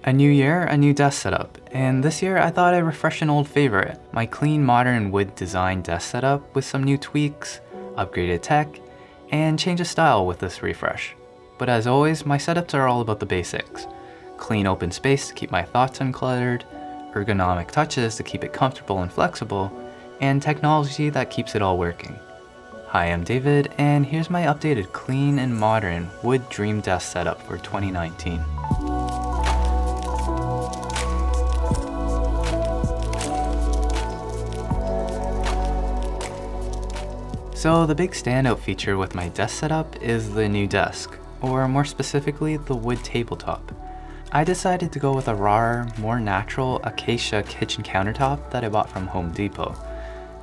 A new year, a new desk setup, and this year I thought I'd refresh an old favorite, my clean modern wood design desk setup with some new tweaks, upgraded tech, and change of style with this refresh. But as always, my setups are all about the basics. Clean open space to keep my thoughts uncluttered, ergonomic touches to keep it comfortable and flexible, and technology that keeps it all working. Hi, I'm David, and here's my updated clean and modern wood dream desk setup for 2019. So the big standout feature with my desk setup is the new desk, or more specifically, the wood tabletop. I decided to go with a rawer, more natural Acacia kitchen countertop that I bought from Home Depot.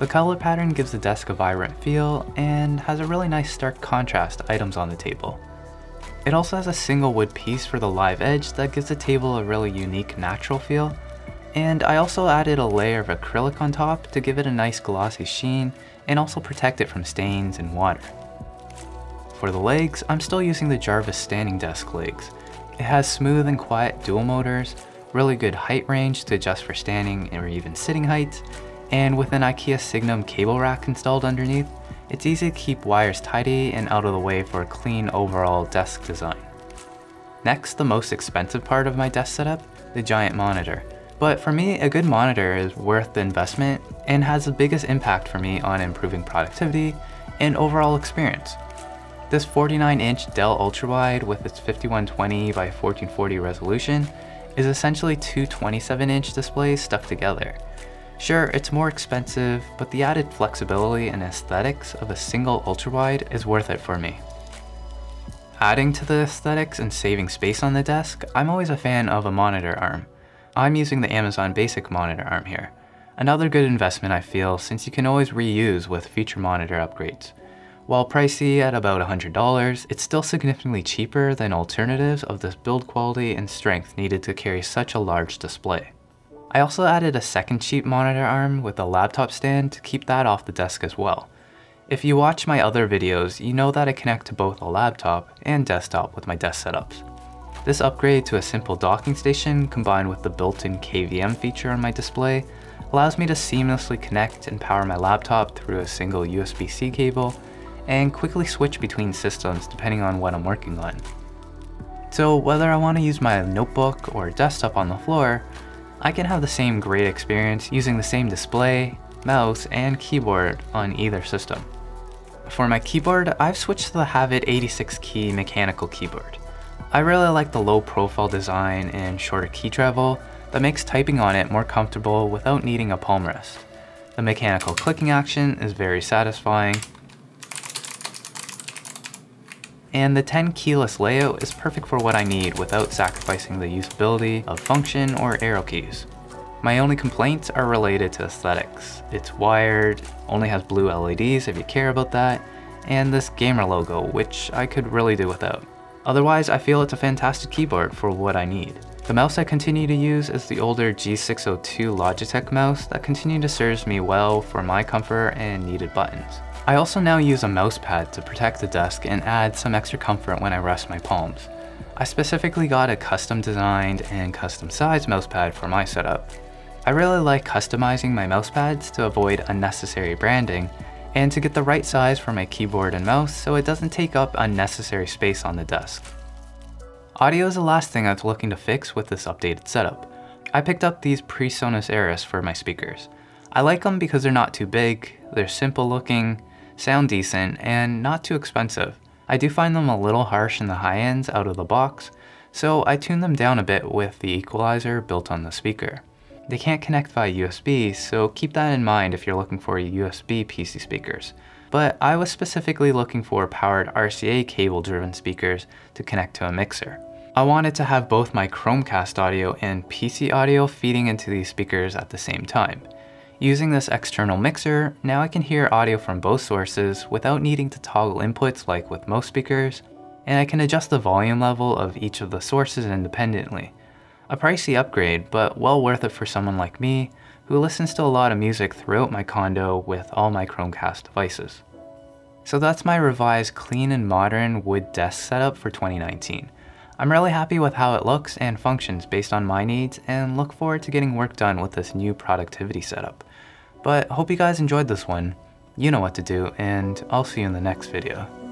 The color pattern gives the desk a vibrant feel and has a really nice stark contrast to items on the table. It also has a single wood piece for the live edge that gives the table a really unique natural feel. And I also added a layer of acrylic on top to give it a nice glossy sheen and also protect it from stains and water. For the legs, I'm still using the Jarvis standing desk legs. It has smooth and quiet dual motors, really good height range to adjust for standing or even sitting heights, and with an IKEA Signum cable rack installed underneath, it's easy to keep wires tidy and out of the way for a clean overall desk design. Next, the most expensive part of my desk setup, the giant monitor. But for me, a good monitor is worth the investment and has the biggest impact for me on improving productivity and overall experience. This 49-inch Dell Ultrawide with its 5120 by 1440 resolution is essentially two 27-inch displays stuck together. Sure, it's more expensive, but the added flexibility and aesthetics of a single ultrawide is worth it for me. Adding to the aesthetics and saving space on the desk, I'm always a fan of a monitor arm. I'm using the Amazon Basic monitor arm here. Another good investment I feel, since you can always reuse with future monitor upgrades. While pricey at about $100, it's still significantly cheaper than alternatives of this build quality and strength needed to carry such a large display. I also added a second cheap monitor arm with a laptop stand to keep that off the desk as well. If you watch my other videos, you know that I connect to both a laptop and desktop with my desk setups. This upgrade to a simple docking station combined with the built-in KVM feature on my display allows me to seamlessly connect and power my laptop through a single USB-C cable and quickly switch between systems depending on what I'm working on. So whether I want to use my notebook or desktop on the floor, I can have the same great experience using the same display, mouse, and keyboard on either system. For my keyboard, I've switched to the HAVIT 86-key mechanical keyboard. I really like the low profile design and shorter key travel that makes typing on it more comfortable without needing a palm rest. The mechanical clicking action is very satisfying, and the 10 keyless layout is perfect for what I need without sacrificing the usability of function or arrow keys. My only complaints are related to aesthetics. It's wired, only has blue LEDs if you care about that, and this gamer logo, which I could really do without. Otherwise, I feel it's a fantastic keyboard for what I need. The mouse I continue to use is the older G602 Logitech mouse that continues to serve me well for my comfort and needed buttons. I also now use a mousepad to protect the desk and add some extra comfort when I rest my palms. I specifically got a custom designed and custom sized mousepad for my setup. I really like customizing my mousepads to avoid unnecessary branding and to get the right size for my keyboard and mouse so it doesn't take up unnecessary space on the desk. Audio is the last thing I was looking to fix with this updated setup. I picked up these PreSonus Eris for my speakers. I like them because they're not too big, they're simple looking, sound decent, and not too expensive. I do find them a little harsh in the high ends out of the box, so I tuned them down a bit with the equalizer built on the speaker. They can't connect via USB, so keep that in mind if you're looking for USB PC speakers. But I was specifically looking for powered RCA cable-driven speakers to connect to a mixer. I wanted to have both my Chromecast audio and PC audio feeding into these speakers at the same time. Using this external mixer, now I can hear audio from both sources without needing to toggle inputs like with most speakers, and I can adjust the volume level of each of the sources independently. A pricey upgrade, but well worth it for someone like me who listens to a lot of music throughout my condo with all my Chromecast devices. So that's my revised clean and modern wood desk setup for 2019. I'm really happy with how it looks and functions based on my needs, and look forward to getting work done with this new productivity setup. But hope you guys enjoyed this one. You know what to do, and I'll see you in the next video.